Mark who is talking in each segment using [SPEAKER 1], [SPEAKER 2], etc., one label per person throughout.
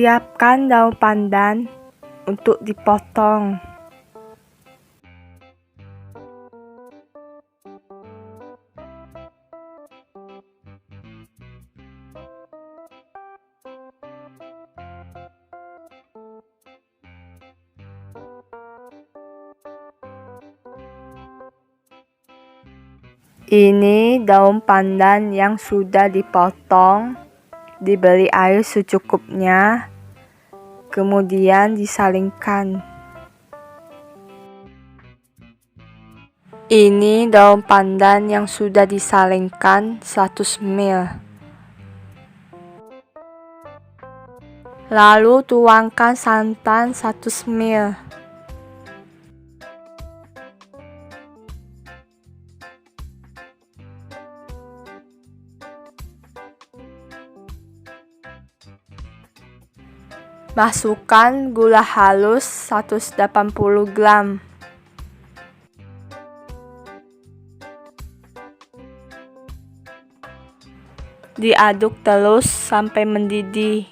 [SPEAKER 1] Siapkan daun pandan untuk dipotong. Ini daun pandan yang sudah dipotong, diberi air secukupnya, kemudian disalingkan. Ini daun pandan yang sudah disalingkan 100 ml. Lalu tuangkan santan 100 ml. Masukkan gula halus 180 gram. Diaduk terus sampai mendidih.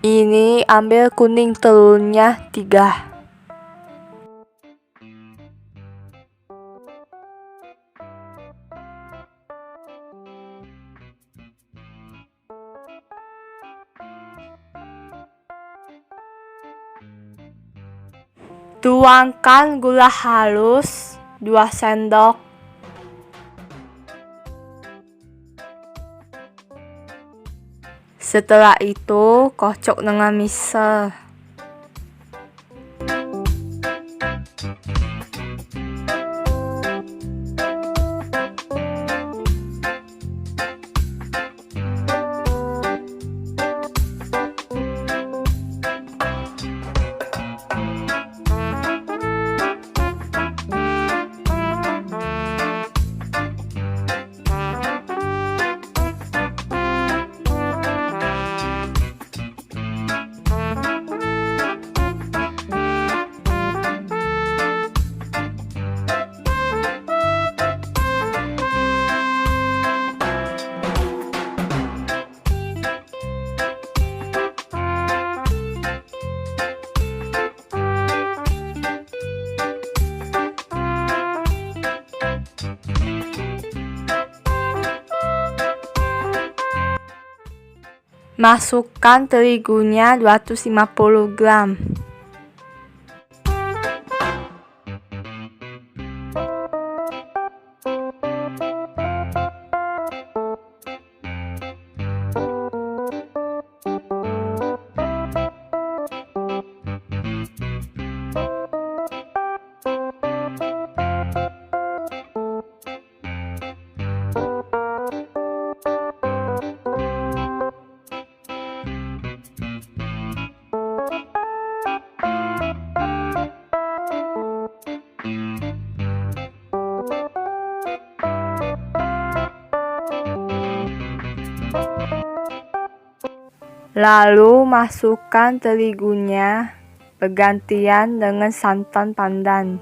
[SPEAKER 1] Ini ambil kuning telurnya 3. Tuangkan gula halus 2 sendok. Setelah itu, kocok dengan mixer. Masukkan terigunya 250 gram. Lalu masukkan terigunya bergantian dengan santan pandan.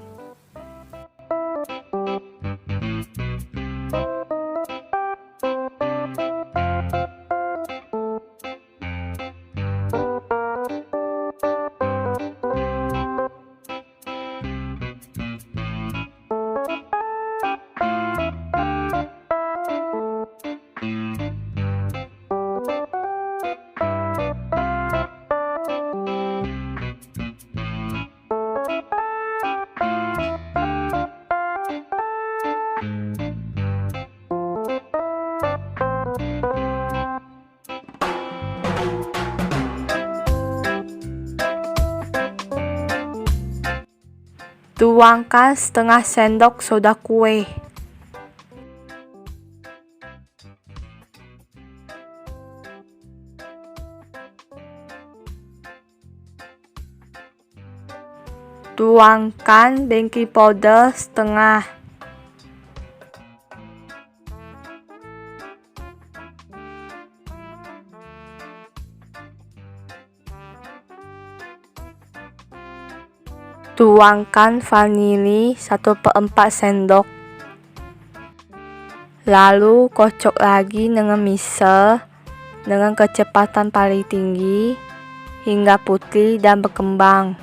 [SPEAKER 1] Tuangkan setengah sendok soda kue. Tuangkan baking powder setengah. Tuangkan vanili 1/4 sendok. Lalu kocok lagi dengan mixer dengan kecepatan paling tinggi hingga putih dan berkembang.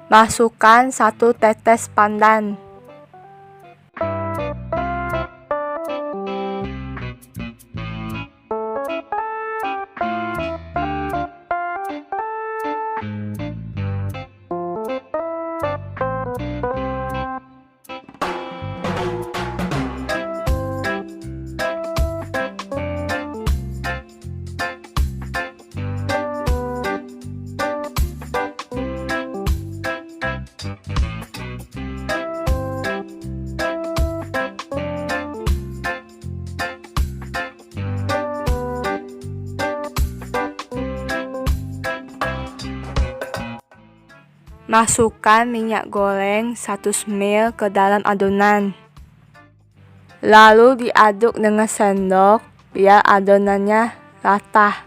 [SPEAKER 1] Masukkan 1 tetes pandan. Masukkan minyak goreng 100 ml ke dalam adonan. Lalu diaduk dengan sendok biar adonannya rata.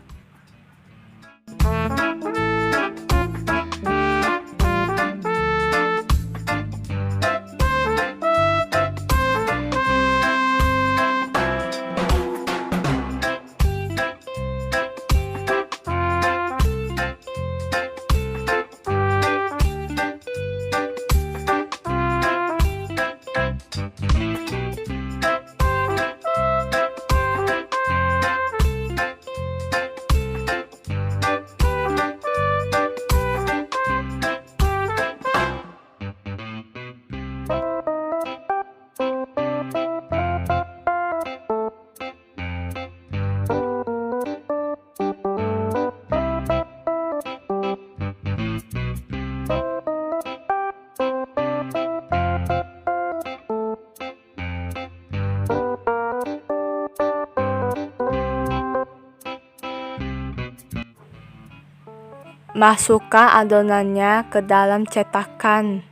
[SPEAKER 1] Masukkan adonannya ke dalam cetakan.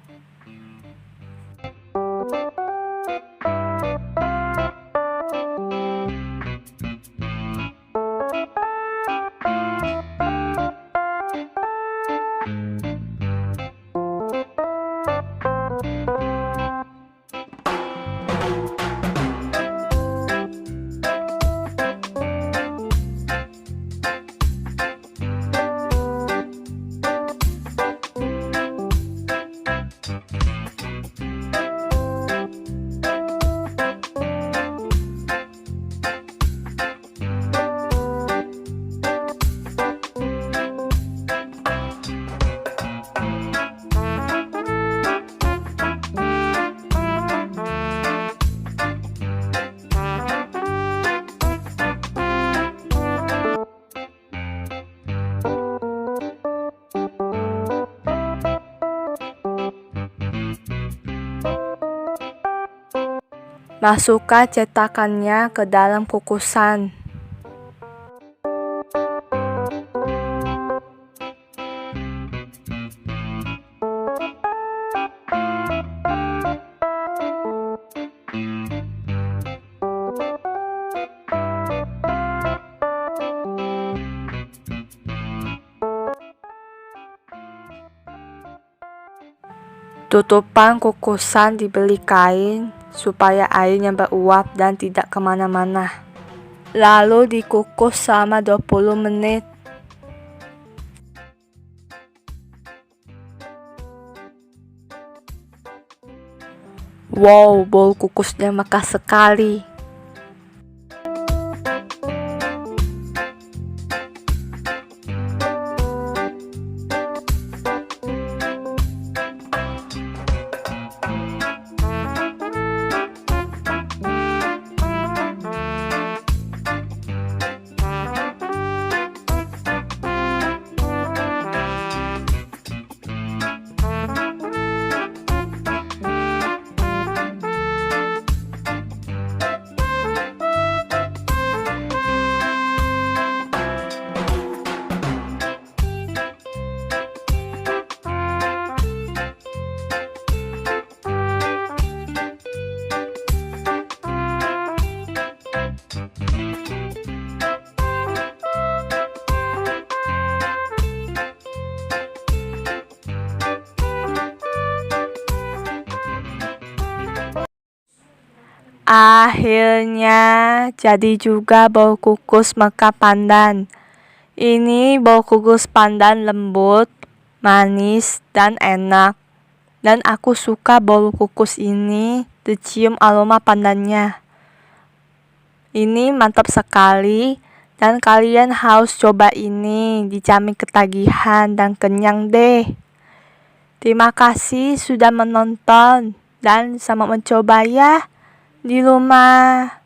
[SPEAKER 1] Masukkan cetakannya ke dalam kukusan. Tutupan kukusan diberi kain supaya airnya beruap dan tidak kemana-mana. Lalu dikukus selama 20 menit. Wow, bolu kukusnya mekar sekali. Akhirnya jadi juga bolukukusmekarpandan. Ini bolukukuspandan lembut, manis, dan enak. Dan aku suka bolukukus ini, tercium aroma pandannya. Ini mantap sekali dan kalian harus coba ini, dijamin ketagihan dan kenyang deh. Terima kasih sudah menonton dan selamat mencoba ya di rumah.